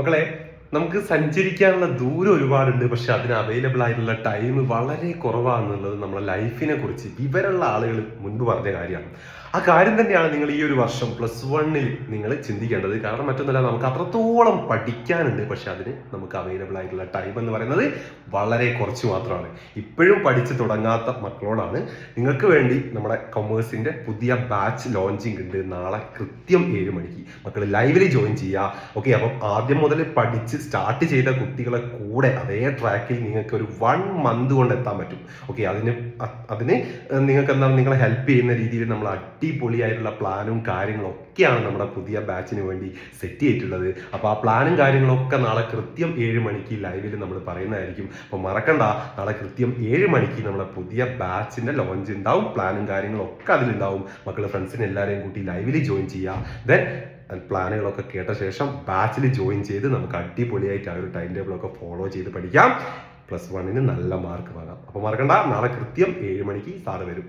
മക്കളെ, നമുക്ക് സഞ്ചരിക്കാനുള്ള ദൂരം ഒരുപാടുണ്ട്. പക്ഷെ അതിന് അവൈലബിൾ ആയിട്ടുള്ള ടൈം വളരെ കുറവാണെന്നുള്ളത് നമ്മുടെ ലൈഫിനെ കുറിച്ച് വിവരമുള്ള ആളുകൾ മുൻപ് പറഞ്ഞ കാര്യമാണ്. ആ കാര്യം തന്നെയാണ് നിങ്ങൾ ഈ ഒരു വർഷം +1 നിങ്ങൾ ചിന്തിക്കേണ്ടത്. കാരണം മറ്റൊന്നുമല്ല, നമുക്ക് അത്രത്തോളം പഠിക്കാനുണ്ട്. പക്ഷെ അതിന് നമുക്ക് അവൈലബിൾ ആയിട്ടുള്ള ടൈം എന്ന് പറയുന്നത് വളരെ കുറച്ച് മാത്രമാണ്. ഇപ്പോഴും പഠിച്ചു തുടങ്ങാത്ത മക്കളോടാണ് നിങ്ങൾക്ക് വേണ്ടി നമ്മുടെ കൊമേഴ്സിന്റെ പുതിയ ബാച്ച് ലോഞ്ചിങ് ഉണ്ട്. നാളെ കൃത്യം 7 മണിക്ക് മക്കൾ ലൈവിൽ ജോയിൻ ചെയ്യുക. ഓക്കെ, അപ്പം ആദ്യം മുതൽ പഠിച്ച് സ്റ്റാർട്ട് ചെയ്ത കുട്ടികളെ കൂടെ അതേ ട്രാക്കിൽ നിങ്ങൾക്ക് ഒരു 1 മന്ത് കൊണ്ട് എത്താൻ പറ്റും. ഓക്കെ, അതിന് നിങ്ങൾക്ക് എന്താണ്, നിങ്ങളെ ഹെൽപ്പ് ചെയ്യുന്ന രീതിയിൽ നമ്മൾ അടിപൊളിയായിട്ടുള്ള പ്ലാനും കാര്യങ്ങളും ഒക്കെയാണ് നമ്മുടെ പുതിയ ബാച്ചിന് വേണ്ടി സെറ്റ് ചെയ്തിട്ടുള്ളത്. അപ്പോൾ ആ പ്ലാനും കാര്യങ്ങളൊക്കെ നാളെ കൃത്യം 7 മണിക്ക് ലൈവിൽ നമ്മൾ പറയുന്നതായിരിക്കും. അപ്പോൾ മറക്കണ്ട, നാളെ കൃത്യം 7 മണിക്ക് നമ്മുടെ പുതിയ ബാച്ചിന്റെ ലോഞ്ച് ഉണ്ടാവും. പ്ലാനും കാര്യങ്ങളും ഒക്കെ അതിലുണ്ടാവും. മക്കളുടെ ഫ്രണ്ട്സിനെ എല്ലാവരെയും കൂട്ടി ലൈവിൽ ജോയിൻ ചെയ്യുക. ദെൻ പ്ലാനുകളൊക്കെ കേട്ട ശേഷം ബാച്ചിൽ ജോയിൻ ചെയ്ത് നമുക്ക് അടിപൊളിയായിട്ട് ആ ഒരു ടൈം ടേബിളൊക്കെ ഫോളോ ചെയ്ത് പഠിക്കാം. +1 നല്ല മാർക്ക് വാങ്ങാം. അപ്പോൾ മറക്കണ്ട, നാളെ കൃത്യം 7 മണിക്ക് സാറ് വരും.